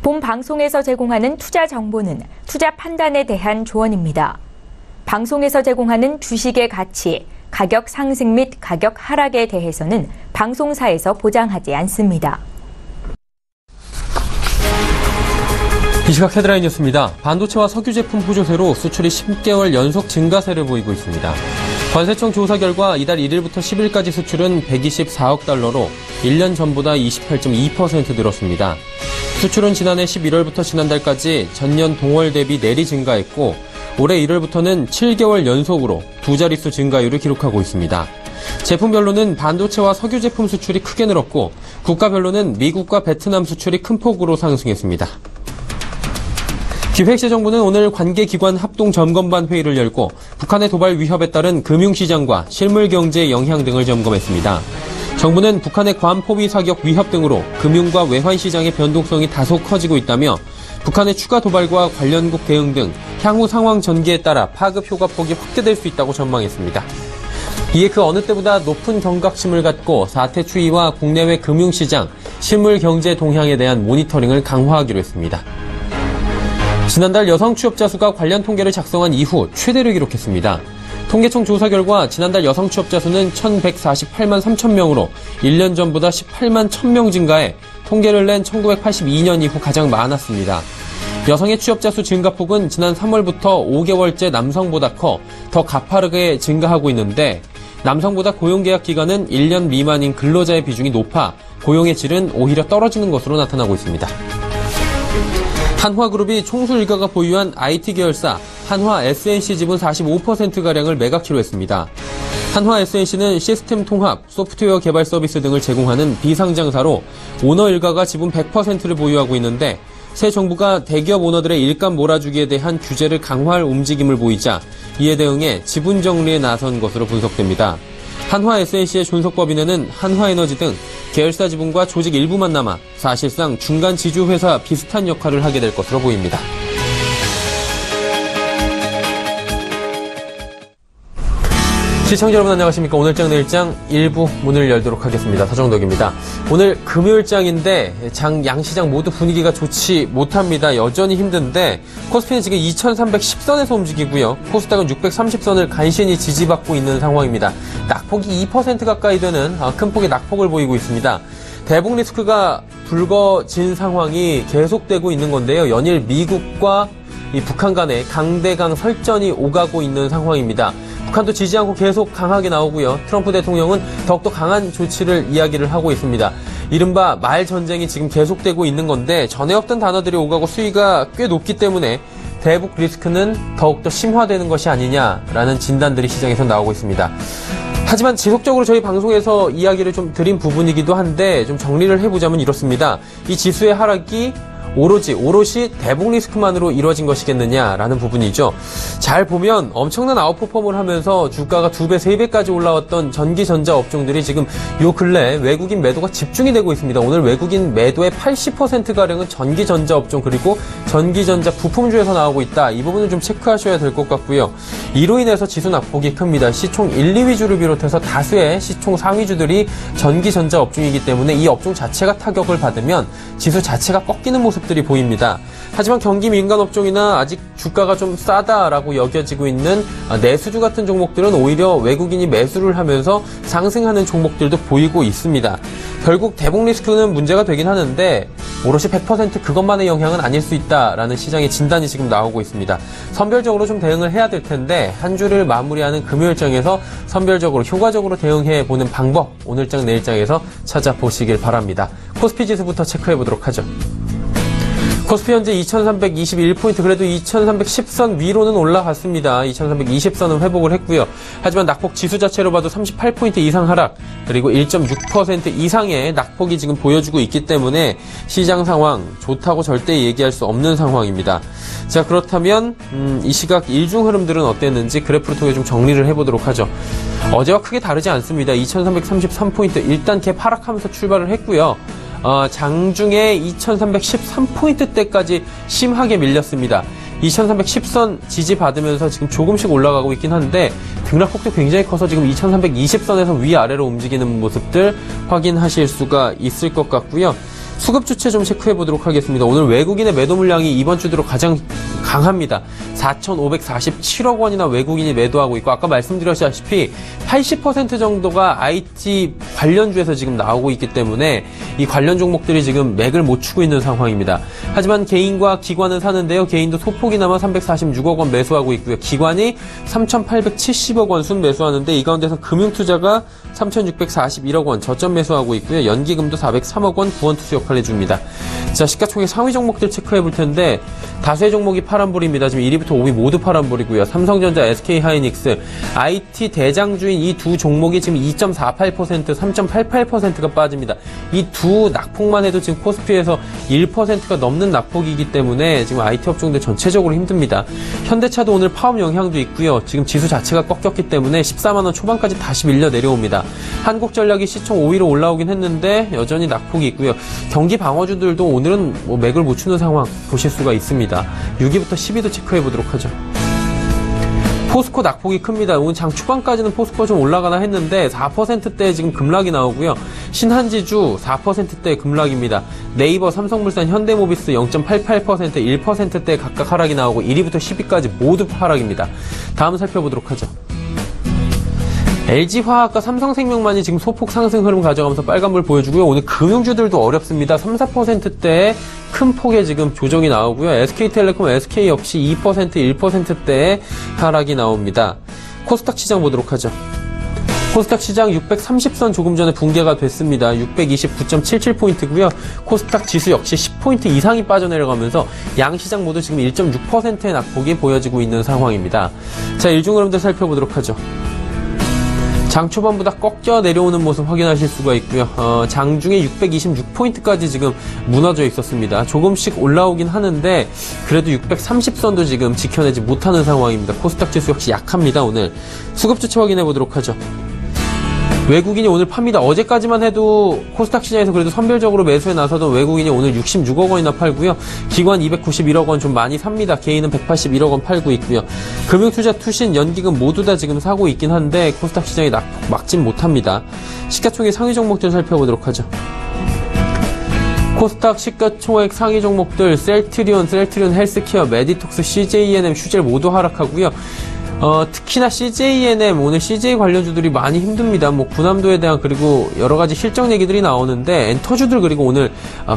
본 방송에서 제공하는 투자 정보는 투자 판단에 대한 조언입니다. 방송에서 제공하는 주식의 가치, 가격 상승 및 가격 하락에 대해서는 방송사에서 보장하지 않습니다. 이 시각 헤드라인 뉴스입니다. 반도체와 석유 제품 호조세로 수출이 10개월 연속 증가세를 보이고 있습니다. 관세청 조사 결과 이달 1일부터 10일까지 수출은 124억 달러로 1년 전보다 28.2% 늘었습니다. 수출은 지난해 11월부터 지난달까지 전년 동월 대비 내리 증가했고 올해 1월부터는 7개월 연속으로 두 자릿수 증가율을 기록하고 있습니다. 제품별로는 반도체와 석유 제품 수출이 크게 늘었고 국가별로는 미국과 베트남 수출이 큰 폭으로 상승했습니다. 기획재정부는 오늘 관계기관 합동점검반 회의를 열고 북한의 도발 위협에 따른 금융시장과 실물경제의 영향 등을 점검했습니다. 정부는 북한의 괌 포위 사격 위협 등으로 금융과 외환시장의 변동성이 다소 커지고 있다며 북한의 추가 도발과 관련국 대응 등 향후 상황 전개에 따라 파급 효과폭이 확대될 수 있다고 전망했습니다. 이에 그 어느 때보다 높은 경각심을 갖고 사태 추이와 국내외 금융시장, 실물경제 동향에 대한 모니터링을 강화하기로 했습니다. 지난달 여성 취업자 수가 관련 통계를 작성한 이후 최대를 기록했습니다. 통계청 조사 결과 지난달 여성 취업자 수는 1,148만 3천 명으로 1년 전보다 18만 1,000명 증가해 통계를 낸 1982년 이후 가장 많았습니다. 여성의 취업자 수 증가폭은 지난 3월부터 5개월째 남성보다 더 가파르게 증가하고 있는데 남성보다 고용계약 기간은 1년 미만인 근로자의 비중이 높아 고용의 질은 오히려 떨어지는 것으로 나타나고 있습니다. 한화그룹이 총수 일가가 보유한 IT 계열사 한화 SNC 지분 45%가량을 매각키로 했습니다. 한화 SNC는 시스템 통합, 소프트웨어 개발 서비스 등을 제공하는 비상장사로 오너 일가가 지분 100%를 보유하고 있는데 새 정부가 대기업 오너들의 일감 몰아주기에 대한 규제를 강화할 움직임을 보이자 이에 대응해 지분 정리에 나선 것으로 분석됩니다. 한화 SNC의 존속법인에는 한화에너지 등 계열사 지분과 조직 일부만 남아 사실상 중간 지주회사 비슷한 역할을 하게 될 것으로 보입니다. 시청자 여러분 안녕하십니까. 오늘장 내일장 일부 문을 열도록 하겠습니다. 서정덕입니다. 오늘 금요일장인데 양시장 모두 분위기가 좋지 못합니다. 여전히 힘든데 코스피는 지금 2310선에서 움직이고요. 코스닥은 630선을 간신히 지지받고 있는 상황입니다. 낙폭이 2% 가까이 되는 큰 폭의 낙폭을 보이고 있습니다. 대북 리스크가 불거진 상황이 계속되고 있는 건데요. 연일 미국과 이 북한 간의 강대강 설전이 오가고 있는 상황입니다. 북한도 지지 않고 계속 강하게 나오고요. 트럼프 대통령은 더욱더 강한 조치를 이야기를 하고 있습니다. 이른바 말 전쟁이 지금 계속되고 있는 건데 전에 없던 단어들이 오가고 수위가 꽤 높기 때문에 대북 리스크는 더욱더 심화되는 것이 아니냐라는 진단들이 시장에서 나오고 있습니다. 하지만 지속적으로 저희 방송에서 이야기를 좀 드린 부분이기도 한데 좀 정리를 해보자면 이렇습니다. 이 지수의 하락이 오롯이 대북 리스크만으로 이루어진 것이겠느냐라는 부분이죠. 잘 보면 엄청난 아웃퍼폼을 하면서 주가가 2배, 3배까지 올라왔던 전기전자 업종들이 지금 요 근래 외국인 매도가 집중이 되고 있습니다. 오늘 외국인 매도의 80%가량은 전기전자 업종 그리고 전기전자 부품주에서 나오고 있다. 이 부분은 좀 체크하셔야 될 것 같고요. 이로 인해서 지수 낙폭이 큽니다. 시총 1, 2위주를 비롯해서 다수의 시총 상위주들이 전기전자 업종이기 때문에 이 업종 자체가 타격을 받으면 지수 자체가 꺾이는 모습 들이 보입니다. 하지만 경기 민간 업종이나 아직 주가가 좀 싸다라고 여겨지고 있는 내수주 같은 종목들은 오히려 외국인이 매수를 하면서 상승하는 종목들도 보이고 있습니다. 결국 대북 리스크는 문제가 되긴 하는데 오롯이 100% 그것만의 영향은 아닐 수 있다라는 시장의 진단이 지금 나오고 있습니다. 선별적으로 좀 대응을 해야 될 텐데 한 주를 마무리하는 금요일장에서 선별적으로 효과적으로 대응해 보는 방법 오늘장 내일장에서 찾아보시길 바랍니다. 코스피 지수부터 체크해 보도록 하죠. 코스피 현재 2321포인트 그래도 2310선 위로는 올라갔습니다. 2320선은 회복을 했고요. 하지만 낙폭 지수 자체로 봐도 38포인트 이상 하락 그리고 1.6% 이상의 낙폭이 지금 보여주고 있기 때문에 시장 상황 좋다고 절대 얘기할 수 없는 상황입니다. 자 그렇다면 이 시각 일중 흐름들은 어땠는지 그래프를 통해 좀 정리를 해보도록 하죠. 어제와 크게 다르지 않습니다. 2333포인트 일단 갭 하락하면서 출발을 했고요. 장중에 2313포인트대까지 심하게 밀렸습니다. 2310선 지지받으면서 지금 조금씩 올라가고 있긴 한데 등락폭도 굉장히 커서 지금 2320선에서 위아래로 움직이는 모습들 확인하실 수가 있을 것 같고요. 수급 주체 좀 체크해 보도록 하겠습니다. 오늘 외국인의 매도 물량이 이번 주 들어 가장 강합니다. 4,547억 원이나 외국인이 매도하고 있고, 아까 말씀드렸다시피 80% 정도가 IT 관련주에서 지금 나오고 있기 때문에 이 관련 종목들이 지금 맥을 못 추고 있는 상황입니다. 하지만 개인과 기관은 사는데요. 개인도 소폭이나마 346억 원 매수하고 있고요. 기관이 3,870억 원 순 매수하는데, 이 가운데서 금융투자가 3,641억 원 저점 매수하고 있고요. 연기금도 403억 원 구원투수 역할을 해줍니다. 자, 시가총액 상위 종목들 체크해 볼 텐데, 다수의 종목이 파란불입니다. 지금 1위부터 5위 모두 파란불이고요. 삼성전자, SK하이닉스, IT 대장주인 이 두 종목이 지금 2.48%, 3.88%가 빠집니다. 이 두 낙폭만 해도 지금 코스피에서 1%가 넘는 낙폭이기 때문에 지금 IT 업종들 전체적으로 힘듭니다. 현대차도 오늘 파업 영향도 있고요. 지금 지수 자체가 꺾였기 때문에 14만 원 초반까지 다시 밀려 내려옵니다. 한국전력이 시총 5위로 올라오긴 했는데 여전히 낙폭이 있고요. 경기 방어주들도 오늘은 맥을 못 추는 상황 보실 수가 있습니다. 6위부터 10위도 체크해 보도록 하죠. 포스코 낙폭이 큽니다. 오늘 장 초반까지는 포스코 좀 올라가나 했는데 4%대에 지금 급락이 나오고요. 신한지주 4%대 급락입니다. 네이버, 삼성물산, 현대모비스 0.88%, 1%대 각각 하락이 나오고 1위부터 10위까지 모두 하락입니다. 다음 살펴보도록 하죠. LG화학과 삼성생명만이 지금 소폭 상승 흐름 가져가면서 빨간불 보여주고요. 오늘 금융주들도 어렵습니다. 3, 4%대의 큰 폭의 지금 조정이 나오고요. SK텔레콤, SK 역시 2%, 1%대의 하락이 나옵니다. 코스닥 시장 보도록 하죠. 코스닥 시장 630선 조금 전에 붕괴가 됐습니다. 629.77포인트고요. 코스닥 지수 역시 10포인트 이상이 빠져내려가면서 양시장 모두 지금 1.6%의 낙폭이 보여지고 있는 상황입니다. 자, 일중 흐름들 살펴보도록 하죠. 장 초반보다 꺾여 내려오는 모습 확인하실 수가 있고요. 장중에 626포인트까지 지금 무너져 있었습니다. 조금씩 올라오긴 하는데 그래도 630선도 지금 지켜내지 못하는 상황입니다. 코스닥 지수 역시 약합니다. 오늘 수급 주체 확인해 보도록 하죠. 외국인이 오늘 팝니다. 어제까지만 해도 코스닥 시장에서 그래도 선별적으로 매수에 나서던 외국인이 오늘 66억 원이나 팔고요. 기관 291억 원 좀 많이 삽니다. 개인은 181억 원 팔고 있고요. 금융투자, 투신, 연기금 모두 다 지금 사고 있긴 한데 코스닥 시장이 낙폭 막진 못합니다. 시가총액 상위 종목들 살펴보도록 하죠. 코스닥 시가총액 상위 종목들 셀트리온 헬스케어, 메디톡스, CJENM, 슈젤 모두 하락하고요. 특히나 CJENM, 오늘 CJ 관련주들이 많이 힘듭니다. 군함도에 대한 그리고 여러 가지 실적 얘기들이 나오는데 엔터주들 그리고 오늘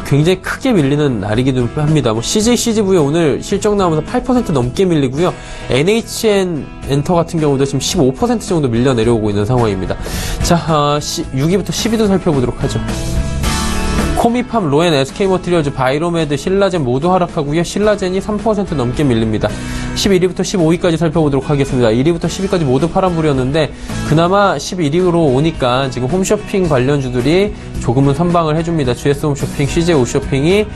굉장히 크게 밀리는 날이기도 합니다. CJ, CGV 오늘 실적 나오면서 8% 넘게 밀리고요. NHN 엔터 같은 경우도 지금 15% 정도 밀려 내려오고 있는 상황입니다. 자, 6위부터 10위도 살펴보도록 하죠. 코미팜, 로엔, SK머티리얼즈, 바이로메드, 신라젠 모두 하락하고요. 신라젠이 3% 넘게 밀립니다. 11위부터 15위까지 살펴보도록 하겠습니다. 1위부터 10위까지 모두 파란불이었는데 그나마 11위로 오니까 지금 홈쇼핑 관련주들이 조금은 선방을 해줍니다. GS 홈쇼핑, CJ 홈쇼핑이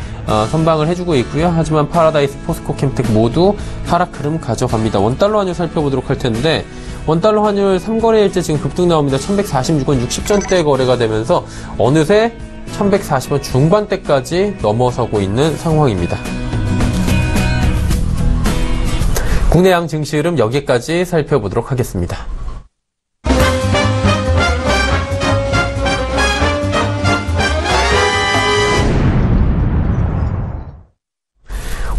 선방을 해주고 있고요. 하지만 파라다이스, 포스코, 캠텍 모두 하락 흐름 가져갑니다. 원달러 환율 살펴보도록 할 텐데 원달러 환율 3거래일째 지금 급등 나옵니다. 1146원 60전대 거래가 되면서 어느새 1140원 중반대까지 넘어서고 있는 상황입니다. 국내 양 증시 흐름 여기까지 살펴보도록 하겠습니다.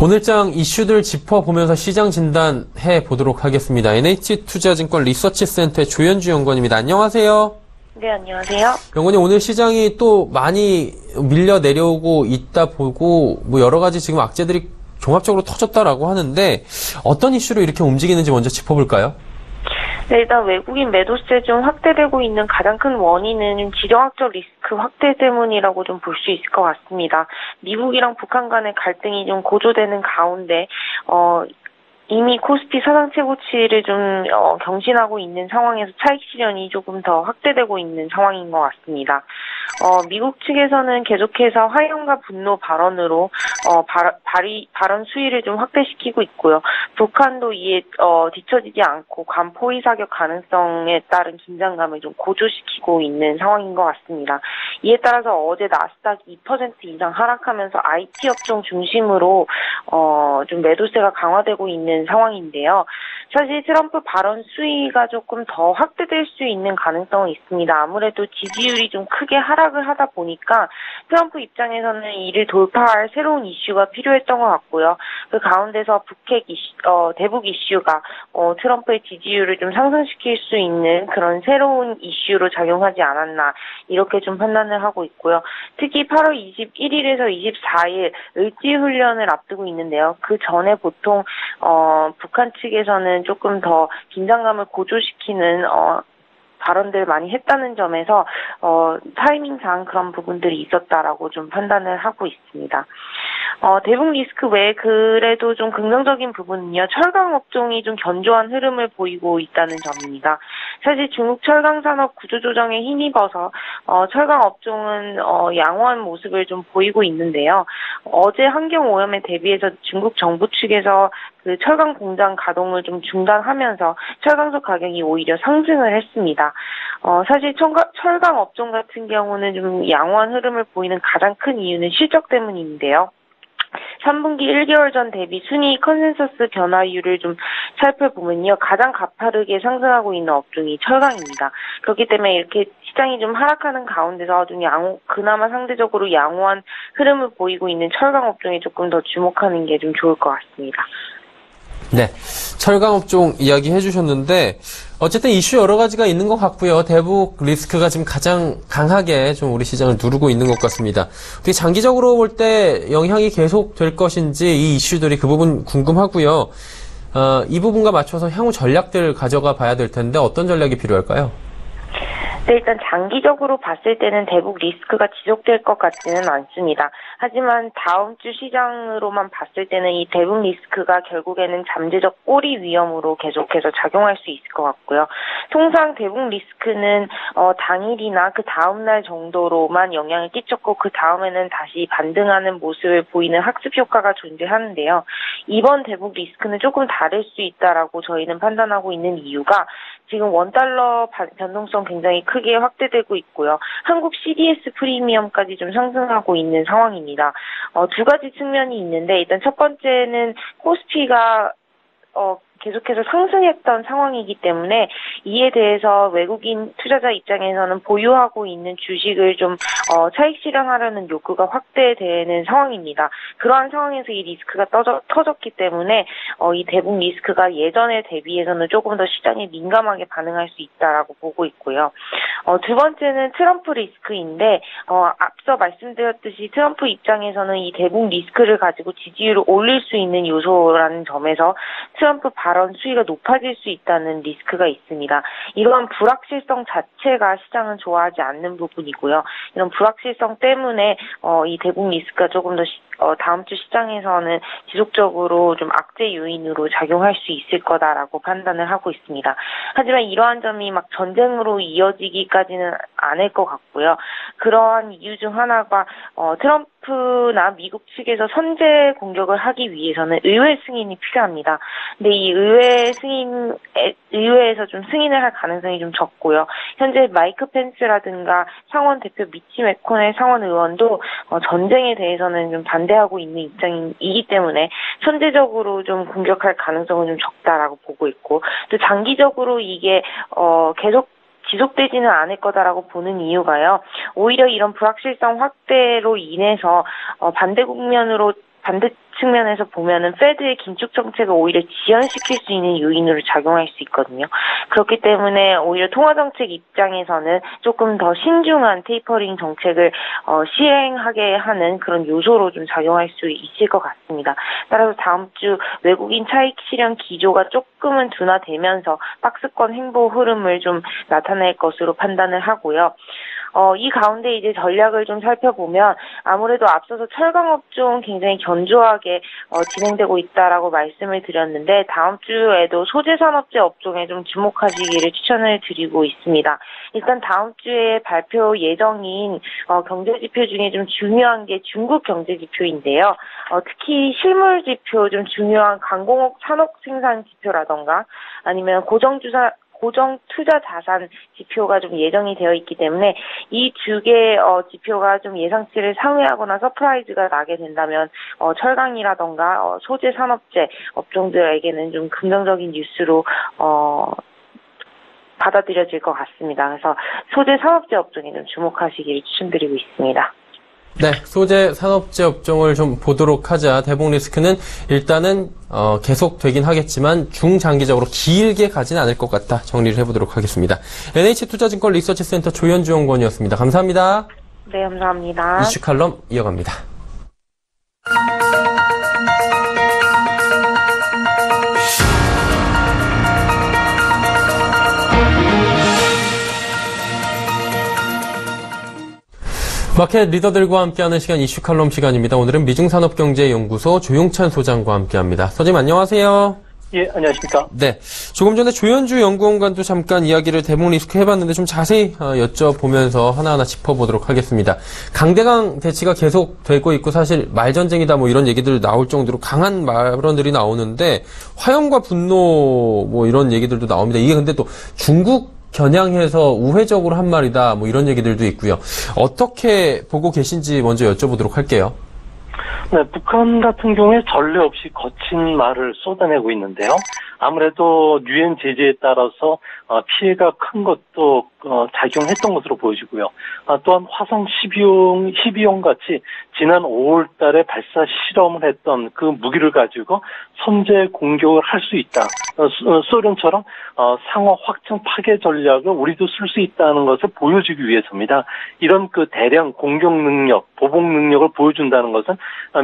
오늘장 이슈들 짚어보면서 시장 진단해 보도록 하겠습니다. NH투자증권 리서치센터의 조현주 연구원입니다. 안녕하세요. 네, 안녕하세요. 연구원님, 오늘 시장이 또 많이 밀려 내려오고 있다 보고 여러 가지 지금 악재들이 종합적으로 터졌다라고 하는데 어떤 이슈로 이렇게 움직이는지 먼저 짚어볼까요? 네, 일단 외국인 매도세 좀 확대되고 있는 가장 큰 원인은 지정학적 리스크 확대 때문이라고 좀 볼 수 있을 것 같습니다. 미국이랑 북한 간의 갈등이 좀 고조되는 가운데 이미 코스피 사상 최고치를 좀 경신하고 있는 상황에서 차익 실현이 조금 더 확대되고 있는 상황인 것 같습니다. 미국 측에서는 계속해서 화염과 분노 발언으로 발언 수위를 좀 확대시키고 있고요. 북한도 이에 뒤처지지 않고 관포위 사격 가능성에 따른 긴장감을 좀 고조시키고 있는 상황인 것 같습니다. 이에 따라서 어제 나스닥 2% 이상 하락하면서 IT 업종 중심으로 좀 매도세가 강화되고 있는 상황인데요. 사실 트럼프 발언 수위가 조금 더 확대될 수 있는 가능성은 있습니다. 아무래도 지지율이 좀 크게 하락을 하다 보니까 트럼프 입장에서는 이를 돌파할 새로운 이슈가 필요했던 것 같고요. 그 가운데서 대북 이슈가 트럼프의 지지율을 좀 상승시킬 수 있는 그런 새로운 이슈로 작용하지 않았나 이렇게 좀 판단을 하고 있고요. 특히 8월 21일에서 24일 을지훈련을 앞두고 있는데요. 그 전에 보통 북한 측에서는 조금 더 긴장감을 고조시키는 발언들 많이 했다는 점에서 타이밍상 그런 부분들이 있었다라고 좀 판단을 하고 있습니다. 대북 리스크 외에 그래도 좀 긍정적인 부분은요. 철강 업종이 좀 견조한 흐름을 보이고 있다는 점입니다. 사실 중국 철강 산업 구조조정에 힘입어서 철강 업종은 양호한 모습을 좀 보이고 있는데요. 어제 환경 오염에 대비해서 중국 정부 측에서 그 철강 공장 가동을 좀 중단하면서 철강소 가격이 오히려 상승을 했습니다. 사실 철강 업종 같은 경우는 좀 양호한 흐름을 보이는 가장 큰 이유는 실적 때문인데요. 3분기 1개월 전 대비 순이익 컨센서스 변화율을 좀 살펴보면요. 가장 가파르게 상승하고 있는 업종이 철강입니다. 그렇기 때문에 이렇게 시장이 좀 하락하는 가운데서 좀 그나마 상대적으로 양호한 흐름을 보이고 있는 철강 업종에 조금 더 주목하는 게 좀 좋을 것 같습니다. 네, 철강업종 이야기 해주셨는데 어쨌든 이슈 여러 가지가 있는 것 같고요. 대북 리스크가 지금 가장 강하게 좀 우리 시장을 누르고 있는 것 같습니다. 어떻게 장기적으로 볼 때 영향이 계속 될 것인지 이 이슈들이 그 부분 궁금하고요. 이 부분과 맞춰서 향후 전략들 가져가 봐야 될 텐데 어떤 전략이 필요할까요? 네, 일단 장기적으로 봤을 때는 대북 리스크가 지속될 것 같지는 않습니다. 하지만 다음 주 시장으로만 봤을 때는 이 대북 리스크가 결국에는 잠재적 꼬리 위험으로 계속해서 작용할 수 있을 것 같고요. 통상 대북 리스크는 당일이나 그 다음 날 정도로만 영향을 끼쳤고 그 다음에는 다시 반등하는 모습을 보이는 학습 효과가 존재하는데요. 이번 대북 리스크는 조금 다를 수 있다라고 저희는 판단하고 있는 이유가 지금 원달러 변동성 굉장히 크게 확대되고 있고요. 한국 CDS 프리미엄까지 좀 상승하고 있는 상황입니다. 두 가지 측면이 있는데 일단 첫 번째는 코스피가 계속해서 상승했던 상황이기 때문에 이에 대해서 외국인 투자자 입장에서는 보유하고 있는 주식을 좀 차익 실현하려는 욕구가 확대되는 상황입니다. 그러한 상황에서 이 리스크가 터졌기 때문에 이 대북 리스크가 예전에 대비해서는 조금 더 시장에 민감하게 반응할 수 있다라고 보고 있고요. 두 번째는 트럼프 리스크인데 앞서 말씀드렸듯이 트럼프 입장에서는 이 대북 리스크를 가지고 지지율을 올릴 수 있는 요소라는 점에서 트럼프 발언 수위가 높아질 수 있다는 리스크가 있습니다. 이러한 불확실성 자체가 시장은 좋아하지 않는 부분이고요. 이런 불확실성 때문에 이 대북 리스크가 조금 더 다음 주 시장에서는 지속적으로 좀 악재 요인으로 작용할 수 있을 거다라고 판단을 하고 있습니다. 하지만 이러한 점이 막 전쟁으로 이어지기까지는 않을 것 같고요. 그러한 이유 중 하나가 트럼프나 미국 측에서 선제 공격을 하기 위해서는 의회 승인이 필요합니다. 근데 이 의회에서 좀 승인을 할 가능성이 좀 적고요. 현재 마이크 펜스라든가 상원 대표 미치 맥코넬 상원 의원도 전쟁에 대해서는 좀 반대하고 있는 입장이기 때문에 선제적으로 좀 공격할 가능성은 좀 적다라고 보고 있고 또 장기적으로 이게 계속 지속되지는 않을 거다라고 보는 이유가요. 오히려 이런 불확실성 확대로 인해서 반대 측면에서 보면은 페드의 긴축 정책을 오히려 지연시킬 수 있는 요인으로 작용할 수 있거든요. 그렇기 때문에 오히려 통화정책 입장에서는 조금 더 신중한 테이퍼링 정책을 시행하게 하는 그런 요소로 좀 작용할 수 있을 것 같습니다. 따라서 다음 주 외국인 차익 실현 기조가 조금은 둔화되면서 박스권 횡보 흐름을 좀 나타낼 것으로 판단을 하고요. 이 가운데 이제 전략을 좀 살펴보면 아무래도 앞서서 철강업종 굉장히 견조하게 진행되고 있다라고 말씀을 드렸는데 다음 주에도 소재산업재 업종에 좀 주목하시기를 추천을 드리고 있습니다. 일단 다음 주에 발표 예정인 경제지표 중에 좀 중요한 게 중국 경제지표인데요. 특히 실물지표 좀 중요한 강공업 산업 생산 지표라던가 아니면 고정 투자 자산 지표가 좀 예정이 되어 있기 때문에 이 두 개의 지표가 좀 예상치를 상회하거나 서프라이즈가 나게 된다면 철강이라던가 소재 산업재 업종들에게는 좀 긍정적인 뉴스로 받아들여질 것 같습니다. 그래서 소재 산업재 업종에 좀 주목하시기를 추천드리고 있습니다. 네, 소재 산업재 업종을 좀 보도록 하자. 대북 리스크는 일단은 계속되긴 하겠지만 중장기적으로 길게 가진 않을 것 같다. 정리를 해보도록 하겠습니다. NH투자증권 리서치센터 조현주 연구원이었습니다. 감사합니다. 네, 감사합니다. 이슈 칼럼 이어갑니다. 마켓 리더들과 함께하는 시간 이슈 칼럼 시간입니다. 오늘은 미중산업경제연구소 조용찬 소장과 함께합니다. 소장님 안녕하세요. 예, 안녕하십니까. 네, 조금 전에 조현주 연구원과도 잠깐 이야기를 대북 리스크 해봤는데 좀 자세히 여쭤보면서 하나하나 짚어보도록 하겠습니다. 강대강 대치가 계속되고 있고 사실 말전쟁이다 뭐 이런 얘기들 나올 정도로 강한 발언들이 나오는데 화염과 분노 뭐 이런 얘기들도 나옵니다. 이게 근데 또 중국 겨냥해서 우회적으로 한 말이다 뭐 이런 얘기들도 있고요. 어떻게 보고 계신지 먼저 여쭤보도록 할게요. 네, 북한 같은 경우에 전례 없이 거친 말을 쏟아내고 있는데요. 아무래도 유엔 제재에 따라서 피해가 큰 것도 작용했던 것으로 보여지고요. 또한 화성 12형 같이 지난 5월 달에 발사 실험을 했던 그 무기를 가지고 선제 공격을 할 수 있다. 소련처럼 상호 확정 파괴 전략을 우리도 쓸 수 있다는 것을 보여주기 위해서입니다. 이런 그 대량 공격 능력, 보복 능력을 보여준다는 것은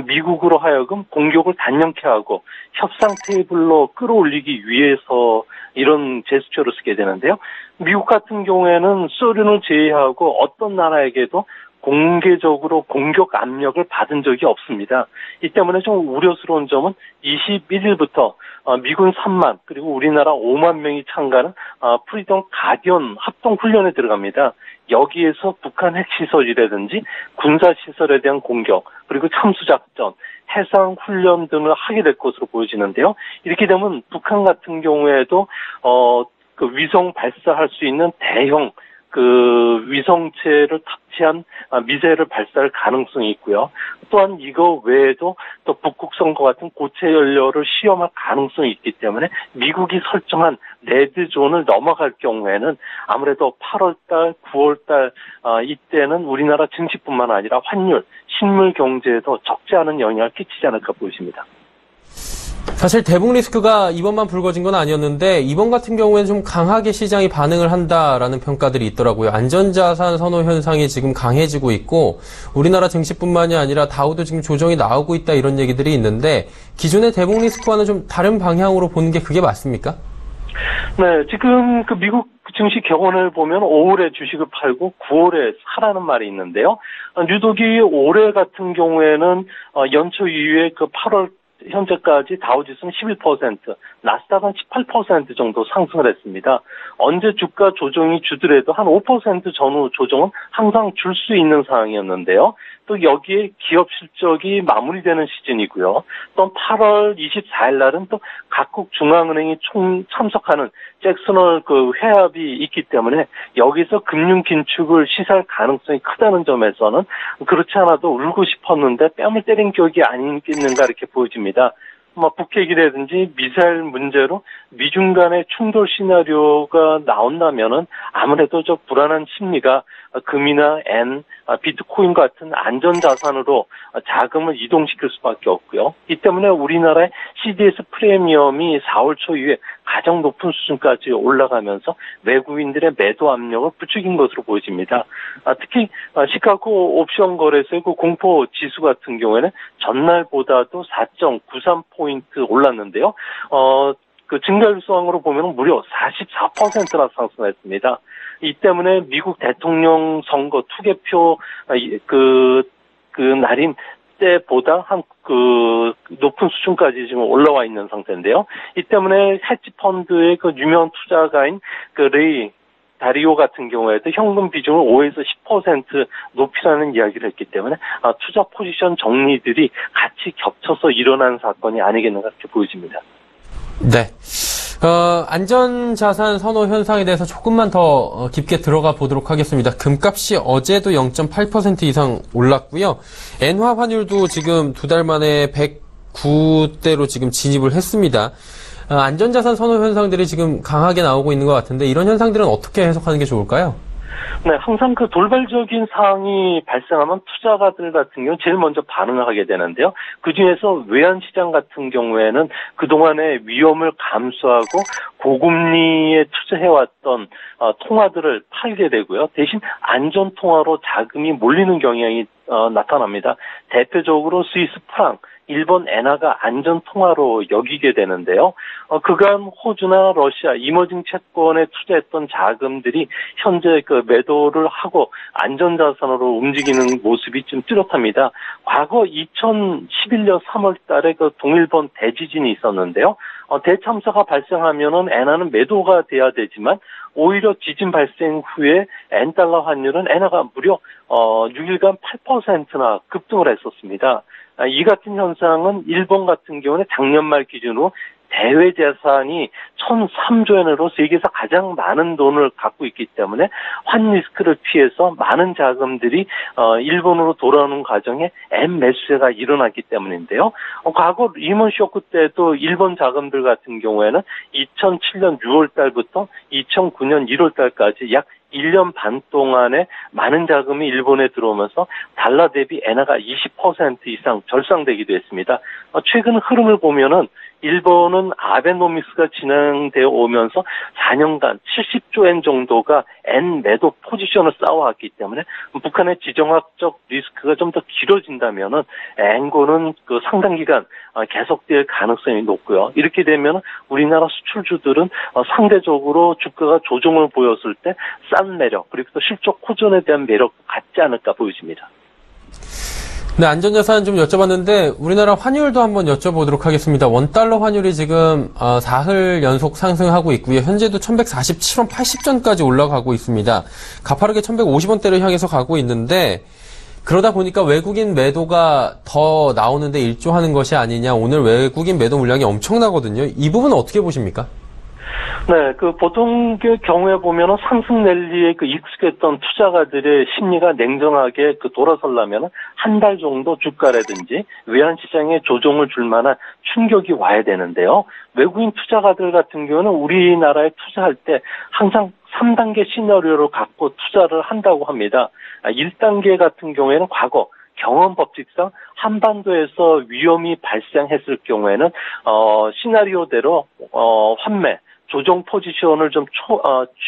미국으로 하여금 공격을 단연케 하고 협상 테이블로 끌어올리기 위해서 이런 제스처를 쓰게 되는데요. 미국 같은 경우에는 소련을 제외하고 어떤 나라에게도 공개적으로 공격 압력을 받은 적이 없습니다. 이 때문에 좀 우려스러운 점은 21일부터 미군 3만 그리고 우리나라 5만 명이 참가하는 프리덤 가디언 합동훈련에 들어갑니다. 여기에서 북한 핵시설이라든지 군사시설에 대한 공격 그리고 참수작전, 해상훈련 등을 하게 될 것으로 보여지는데요. 이렇게 되면 북한 같은 경우에도 그 위성 발사할 수 있는 대형 그 위성체를 탑재한 미사일을 발사할 가능성이 있고요. 또한 이거 외에도 또 북극성과 같은 고체 연료를 시험할 가능성이 있기 때문에 미국이 설정한 레드존을 넘어갈 경우에는 아무래도 8월달, 9월달 이때는 우리나라 증시뿐만 아니라 환율, 식물 경제에도 적지 않은 영향을 끼치지 않을까 보입니다. 사실 대북 리스크가 이번만 불거진 건 아니었는데 이번 같은 경우에는 좀 강하게 시장이 반응을 한다라는 평가들이 있더라고요. 안전자산 선호 현상이 지금 강해지고 있고 우리나라 증시뿐만이 아니라 다우도 지금 조정이 나오고 있다 이런 얘기들이 있는데 기존의 대북 리스크와는 좀 다른 방향으로 보는 게 그게 맞습니까? 네, 지금 그 미국 증시 격언을 보면 5월에 주식을 팔고 9월에 사라는 말이 있는데요. 유독이 올해 같은 경우에는 연초 이후에 그 8월 현재까지 다우지수는 11%, 나스닥은 18% 정도 상승을 했습니다. 언제 주가 조정이 주더라도 한 5% 전후 조정은 항상 줄 수 있는 상황이었는데요. 또 여기에 기업 실적이 마무리되는 시즌이고요. 또 8월 24일 날은 또 각국 중앙은행이 총 참석하는 잭슨홀 그 회합이 있기 때문에 여기서 금융 긴축을 시사할 가능성이 크다는 점에서는 그렇지 않아도 울고 싶었는데 뺨을 때린 격이 아니겠는가 이렇게 보여집니다. 북핵이라든지 미사일 문제로 미중 간의 충돌 시나리오가 나온다면은 아무래도 저 불안한 심리가 금이나 엔, 비트코인 같은 안전자산으로 자금을 이동시킬 수밖에 없고요. 이 때문에 우리나라의 CDS 프리미엄이 4월 초 이후에 가장 높은 수준까지 올라가면서 외국인들의 매도 압력을 부추긴 것으로 보여집니다. 특히 시카고 옵션 거래소의 그 공포 지수 같은 경우에는 전날보다도 4.93포인트 올랐는데요. 그 증가율 수항으로 보면 무려 44%나 상승했습니다. 이 때문에 미국 대통령 선거 투개표 날인 때보다 높은 수준까지 지금 올라와 있는 상태인데요. 이 때문에 헤지 펀드의 그 유명 투자가인 그 레이 다리오 같은 경우에도 현금 비중을 5에서 10% 높이라는 이야기를 했기 때문에 투자 포지션 정리들이 같이 겹쳐서 일어난 사건이 아니겠는가 이렇게 보여집니다. 네. 안전자산 선호 현상에 대해서 조금만 더 깊게 들어가 보도록 하겠습니다. 금값이 어제도 0.8% 이상 올랐고요. 엔화 환율도 지금 2달 만에 109대로 지금 진입을 했습니다. 안전자산 선호 현상들이 지금 강하게 나오고 있는 것 같은데 이런 현상들은 어떻게 해석하는 게 좋을까요? 네, 항상 그 돌발적인 사항이 발생하면 투자가들 같은 경우는 제일 먼저 반응을 하게 되는데요. 그중에서 외환시장 같은 경우에는 그동안의 위험을 감수하고 고금리에 투자해왔던 통화들을 팔게 되고요. 대신 안전통화로 자금이 몰리는 경향이 나타납니다. 대표적으로 스위스 프랑, 일본 엔화가 안전통화로 여기게 되는데요. 그간 호주나 러시아 이머징 채권에 투자했던 자금들이 현재 그 매도를 하고 안전자산으로 움직이는 모습이 좀 뚜렷합니다. 과거 2011년 3월 달에 그 동일본 대지진이 있었는데요. 대참사가 발생하면은 엔화는 매도가 돼야 되지만 오히려 지진 발생 후에 엔달러 환율은 엔화가 무려 6일간 8%나 급등을 했었습니다. 이 같은 현상은 일본 같은 경우는 작년 말 기준으로 대외 재산이 1,003조 엔으로 세계에서 가장 많은 돈을 갖고 있기 때문에 환 리스크를 피해서 많은 자금들이 일본으로 돌아오는 과정에 엔 매수세가 일어났기 때문인데요. 과거 리먼 쇼크 때도 일본 자금들 같은 경우에는 2007년 6월 달부터 2009년 1월 달까지 약 1년 반 동안에 많은 자금이 일본에 들어오면서 달러 대비 엔화가 20% 이상 절상되기도 했습니다. 최근 흐름을 보면은 일본은 아베노믹스가 진행되어 오면서 4년간 70조 엔 정도가 엔 매도 포지션을 쌓아왔기 때문에 북한의 지정학적 리스크가 좀 더 길어진다면은 엔고는 그 상당 기간 계속될 가능성이 높고요. 이렇게 되면 우리나라 수출주들은 상대적으로 주가가 조정을 보였을 때 싼 매력 그리고 또 실적 호전에 대한 매력도 갖지 않을까 보여집니다. 네, 안전자산 좀 여쭤봤는데 우리나라 환율도 한번 여쭤보도록 하겠습니다. 원달러 환율이 지금 사흘 연속 상승하고 있고요. 현재도 1147원 80전까지 올라가고 있습니다. 가파르게 1150원대를 향해서 가고 있는데 그러다 보니까 외국인 매도가 더 나오는데 일조하는 것이 아니냐. 오늘 외국인 매도 물량이 엄청나거든요. 이 부분은 어떻게 보십니까? 네, 그 보통 그 경우에 보면은 상승 랠리에 그 익숙했던 투자가들의 심리가 냉정하게 돌아서려면 한 달 정도 주가라든지 외환 시장에 조정을 줄 만한 충격이 와야 되는데요. 외국인 투자가들 같은 경우는 우리나라에 투자할 때 항상 3단계 시나리오를 갖고 투자를 한다고 합니다. 1단계 같은 경우에는 과거 경험 법칙상 한반도에서 위험이 발생했을 경우에는 시나리오대로 환매 조정 포지션을 좀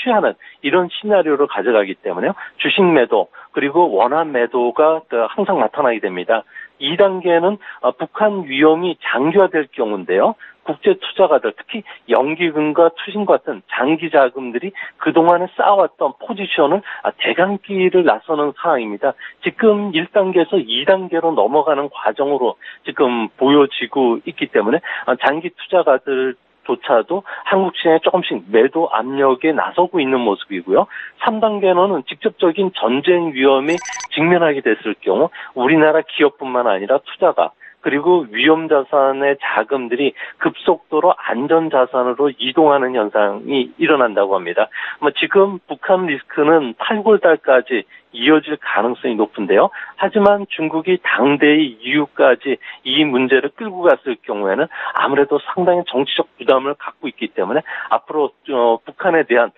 취하는 이런 시나리오를 가져가기 때문에 주식 매도 그리고 원화 매도가 항상 나타나게 됩니다. 2단계는 북한 위험이 장기화될 경우인데요. 국제 투자가들 특히 연기금과 투신 같은 장기 자금들이 그동안에 쌓아왔던 포지션을 대강기를 나서는 상황입니다. 지금 1단계에서 2단계로 넘어가는 과정으로 지금 보여지고 있기 때문에 장기 투자가들 조차도 한국 시장에 조금씩 매도 압력에 나서고 있는 모습이고요. 3단계는 직접적인 전쟁 위험에 직면하게 됐을 경우 우리나라 기업뿐만 아니라 투자가 그리고 위험자산의 자금들이 급속도로 안전자산으로 이동하는 현상이 일어난다고 합니다. 지금 북한 리스크는 8, 9월달까지 이어질 가능성이 높은데요. 하지만 중국이 당대의 이유까지 이 문제를 끌고 갔을 경우에는 아무래도 상당히 정치적 부담을 갖고 있기 때문에 앞으로 북한에 대한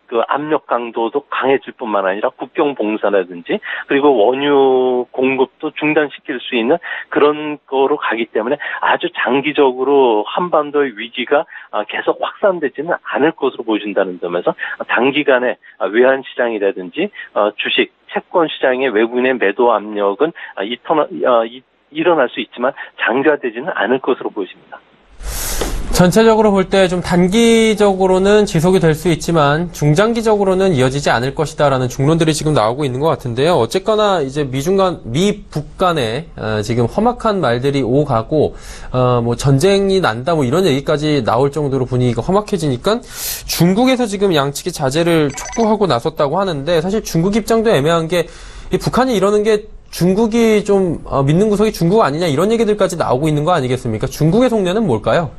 그 압력 강도도 강해질 뿐만 아니라 국경 봉사라든지 그리고 원유 공급도 중단시킬 수 있는 그런 거로 가기 때문에 아주 장기적으로 한반도의 위기가 계속 확산되지는 않을 것으로 보여진다는 점에서 단기간에 외환 시장이라든지 주식, 채권 시장의 외국인의 매도 압력은 일어날 수 있지만 장기화되지는 않을 것으로 보여집니다. 전체적으로 볼 때 좀 단기적으로는 지속이 될 수 있지만 중장기적으로는 이어지지 않을 것이다라는 중론들이 지금 나오고 있는 것 같은데요. 어쨌거나 이제 미 북 간에 지금 험악한 말들이 오가고 뭐 전쟁이 난다 뭐 이런 얘기까지 나올 정도로 분위기가 험악해지니까 중국에서 지금 양측이 자제를 촉구하고 나섰다고 하는데 사실 중국 입장도 애매한 게 이 북한이 이러는 게 중국이 좀 믿는 구석이 중국 아니냐 이런 얘기들까지 나오고 있는 거 아니겠습니까? 중국의 속내는 뭘까요?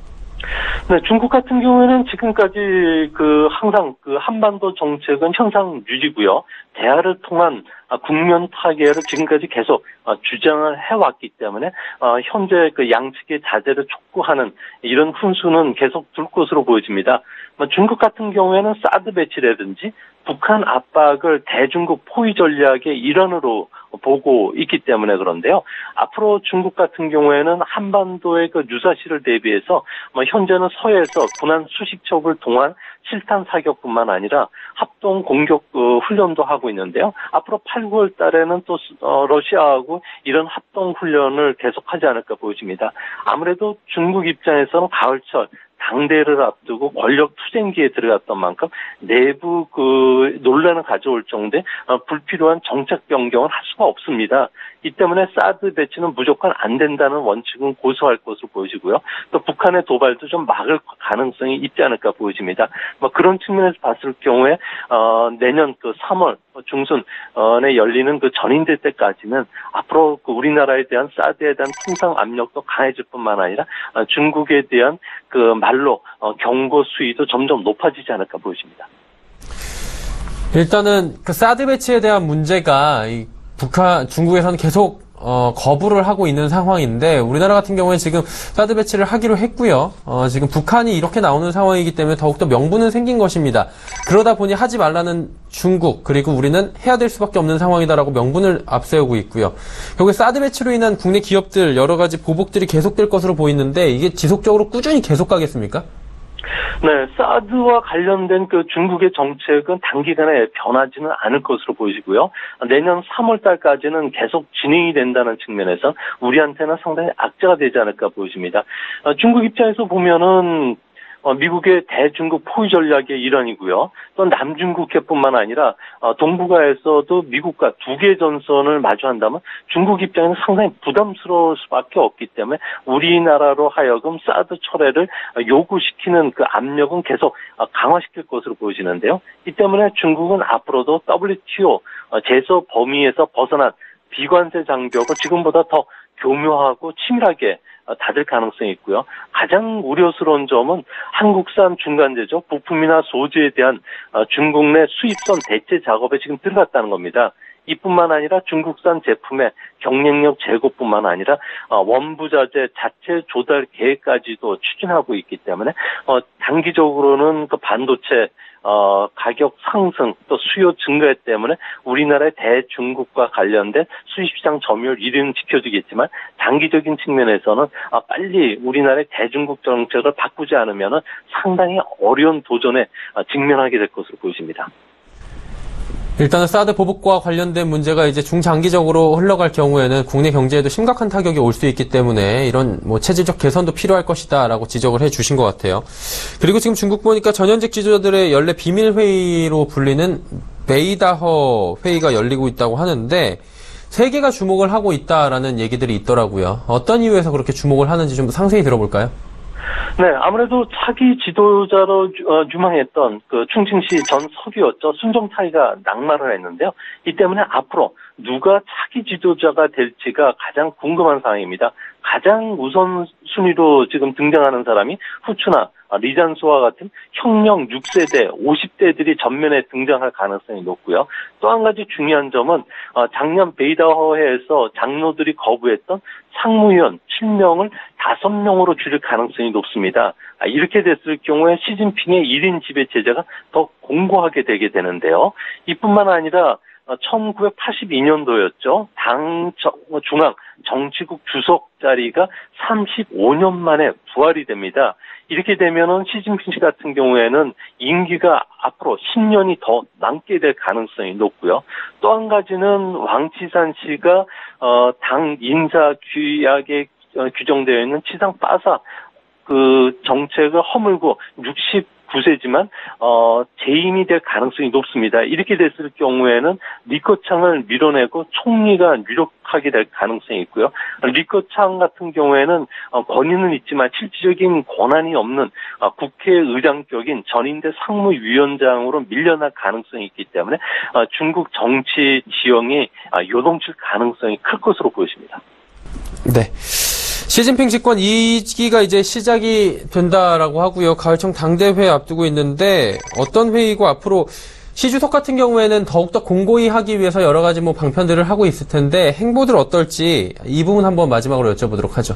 네, 중국 같은 경우에는 지금까지 항상 한반도 정책은 현상 유지고요. 대화를 통한 국면 타개를 지금까지 계속 주장을 해왔기 때문에 현재 양측의 자제를 촉구하는 이런 훈수는 계속 둘 것으로 보여집니다. 중국 같은 경우에는 사드 배치라든지 북한 압박을 대중국 포위 전략의 일환으로 보고 있기 때문에 그런데요. 앞으로 중국 같은 경우에는 한반도의 유사시를 대비해서 현재는 서해에서 군함 수십 척을 동원 실탄 사격뿐만 아니라 합동 공격 훈련도 하고 있는데요. 앞으로 8, 9월 달에는 또 러시아하고 이런 합동 훈련을 계속하지 않을까 보여집니다. 아무래도 중국 입장에서는 가을철 당대를 앞두고 권력 투쟁기에 들어갔던 만큼 내부 논란을 가져올 정도의 불필요한 정책 변경을 할 수가 없습니다. 이 때문에 사드 배치는 무조건 안 된다는 원칙은 고수할 것으로 보여지고요. 또 북한의 도발도 좀 막을 가능성이 있지 않을까 보여집니다. 그런 측면에서 봤을 경우에 내년 3월 중순에 열리는 전인대 때까지는 앞으로 우리나라에 대한 사드에 대한 통상 압력도 강해질 뿐만 아니라 중국에 대한 말로 경고 수위도 점점 높아지지 않을까 보여집니다. 일단은 사드 배치에 대한 문제가 중국에서는 계속 거부를 하고 있는 상황인데 우리나라 같은 경우에 지금 사드 배치를 하기로 했고요. 지금 북한이 이렇게 나오는 상황이기 때문에 더욱더 명분은 생긴 것입니다. 그러다 보니 하지 말라는 중국 그리고 우리는 해야 될 수밖에 없는 상황이다라고 명분을 앞세우고 있고요. 결국에 사드 배치로 인한 국내 기업들 여러 가지 보복들이 계속될 것으로 보이는데 이게 지속적으로 꾸준히 계속 가겠습니까? 네, 사드와 관련된 중국의 정책은 단기간에 변하지는 않을 것으로 보이고요. 내년 3월 달까지는 계속 진행이 된다는 측면에서 우리한테는 상당히 악재가 되지 않을까 보여집니다. 중국 입장에서 보면은 미국의 대중국 포위 전략의 일환이고요. 또 남중국해뿐만 아니라 동북아에서도 미국과 두 개의 전선을 마주한다면 중국 입장에는 상당히 부담스러울 수밖에 없기 때문에 우리나라로 하여금 사드 철회를 요구시키는 압력은 계속 강화시킬 것으로 보여지는데요. 이 때문에 중국은 앞으로도 WTO 제소 범위에서 벗어난 비관세 장벽을 지금보다 더 교묘하고 치밀하게 닫을 가능성이 있고요. 가장 우려스러운 점은 한국산 중간재죠. 부품이나 소재에 대한 중국 내 수입선 대체 작업에 지금 들어갔다는 겁니다. 이뿐만 아니라 중국산 제품의 경쟁력 제고뿐만 아니라 원부자재 자체 조달 계획까지도 추진하고 있기 때문에 단기적으로는 반도체 가격 상승 또 수요 증가 때문에 우리나라의 대중국과 관련된 수입시장 점유율 1위는 지켜주겠지만 장기적인 측면에서는 빨리 우리나라의 대중국 정책을 바꾸지 않으면 상당히 어려운 도전에 직면하게 될 것으로 보여집니다. 일단은 사드 보복과 관련된 문제가 이제 중장기적으로 흘러갈 경우에는 국내 경제에도 심각한 타격이 올 수 있기 때문에 이런 체질적 개선도 필요할 것이다라고 지적을 해주신 것 같아요. 그리고 지금 중국 보니까 전현직 지도자들의 연례 비밀 회의로 불리는 베이다허 회의가 열리고 있다고 하는데 세계가 주목을 하고 있다라는 얘기들이 있더라고요. 어떤 이유에서 그렇게 주목을 하는지 좀 상세히 들어볼까요? 네, 아무래도 차기 지도자로 유망했던 충칭시 전 서기였죠. 순정차이가 낙마를 했는데요. 이 때문에 앞으로 누가 차기 지도자가 될지가 가장 궁금한 상황입니다. 가장 우선순위로 지금 등장하는 사람이 후추나 리잔수와 같은 혁명 6세대, 50대들이 전면에 등장할 가능성이 높고요. 또 한 가지 중요한 점은 작년 베이다허회에서 장로들이 거부했던 상무위원 7명을 5명으로 줄일 가능성이 높습니다. 이렇게 됐을 경우에 시진핑의 1인 지배 체제가 더 공고하게 되게 되는데요. 이뿐만 아니라 1982년도였죠. 당 중앙 정치국 주석 자리가 35년 만에 부활이 됩니다. 이렇게 되면은 시진핑 씨 같은 경우에는 임기가 앞으로 10년이 더 남게 될 가능성이 높고요. 또 한 가지는 왕치산 씨가 당 인사 규약에 규정되어 있는 치상 빠사 그 정책을 허물고 69세지만 재임이 될 가능성이 높습니다. 이렇게 됐을 경우에는 리커창을 밀어내고 총리가 유력하게 될 가능성이 있고요. 리커창 같은 경우에는 권위는 있지만 실질적인 권한이 없는 국회의장격인 전인대 상무위원장으로 밀려날 가능성이 있기 때문에 중국 정치 지형이 요동칠 가능성이 클 것으로 보여집니다. 네. 시진핑 집권 2기가 이제 시작이 된다라고 하고요. 가을청 당대회 앞두고 있는데 어떤 회의고 앞으로 시 주석 같은 경우에는 더욱더 공고히 하기 위해서 여러 가지 방편들을 하고 있을 텐데 행보들 어떨지 이 부분 한번 마지막으로 여쭤보도록 하죠.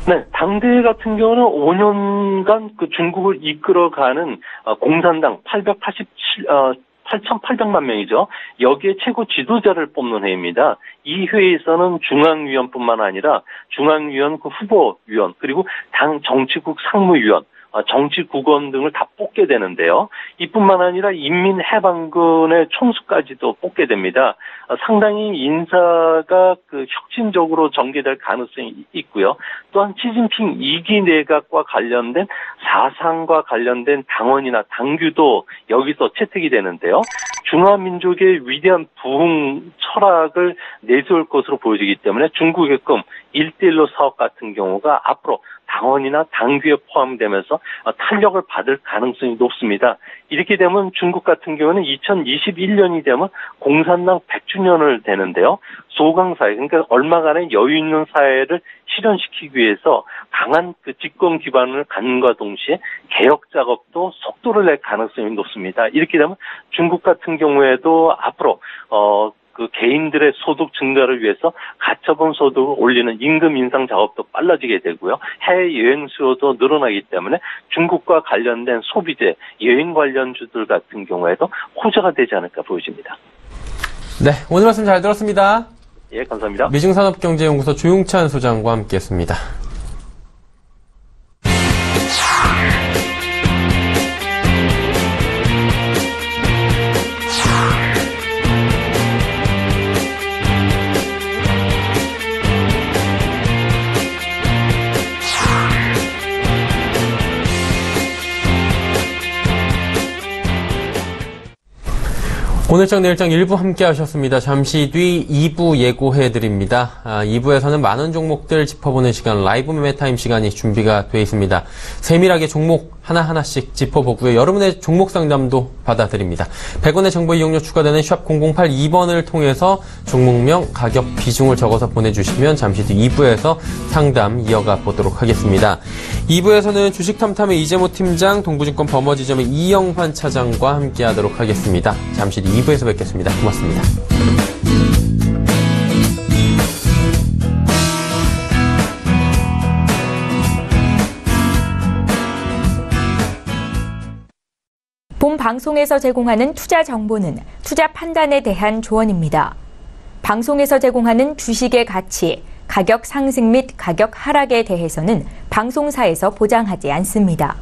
네, 당대회 같은 경우는 5년간 그 중국을 이끌어가는 공산당 8,800만 명이죠. 여기에 최고 지도자를 뽑는 회의입니다. 이 회의에서는 중앙위원뿐만 아니라 중앙위원 그 후보위원 그리고 당 정치국 상무위원 정치국원 등을 다 뽑게 되는데요. 이뿐만 아니라 인민해방군의 총수까지도 뽑게 됩니다. 상당히 인사가 그 혁신적으로 전개될 가능성이 있고요. 또한 시진핑 2기 내각과 관련된 사상과 관련된 당원이나 당규도 여기서 채택이 되는데요. 중화민족의 위대한 부흥 철학을 내세울 것으로 보여지기 때문에 중국의 꿈 1대1로 사업 같은 경우가 앞으로 당원이나 당규에 포함되면서 탄력을 받을 가능성이 높습니다. 이렇게 되면 중국 같은 경우는 2021년이 되면 공산당 100주년을 되는데요. 소강사회, 그러니까 얼마간의 여유 있는 사회를 실현시키기 위해서 강한 그 집권 기반을 갖는과 동시에 개혁 작업도 속도를 낼 가능성이 높습니다. 이렇게 되면 중국 같은 경우에도 앞으로 그 개인들의 소득 증가를 위해서 가처분 소득을 올리는 임금 인상 작업도 빨라지게 되고요. 해외 여행 수요도 늘어나기 때문에 중국과 관련된 소비재, 여행 관련주들 같은 경우에도 호재가 되지 않을까 보여집니다. 네, 오늘 말씀 잘 들었습니다. 예, 감사합니다. 미중산업경제연구소 조용찬 소장과 함께했습니다. 오늘장 내일장 1부 함께 하셨습니다. 잠시 뒤 2부 예고해드립니다. 2부에서는 많은 종목들 짚어보는 시간, 라이브 매매타임 시간이 준비가 되어 있습니다. 세밀하게 종목 하나하나씩 짚어보고요. 여러분의 종목 상담도 받아드립니다. 100원의 정보 이용료 추가되는 샵 0082번을 통해서 종목명, 가격, 비중을 적어서 보내주시면 잠시 뒤 2부에서 상담 이어가 보도록 하겠습니다. 2부에서는 주식탐탐의 이재모 팀장, 동부증권 버머지점의 이영환 차장과 함께하도록 하겠습니다. 잠시 뒤 2부에서 뵙겠습니다. 고맙습니다. 본 방송에서 제공하는 투자 정보는 투자 판단에 대한 조언입니다. 방송에서 제공하는 주식의 가치, 가격 상승 및 가격 하락에 대해서는 방송사에서 보장하지 않습니다.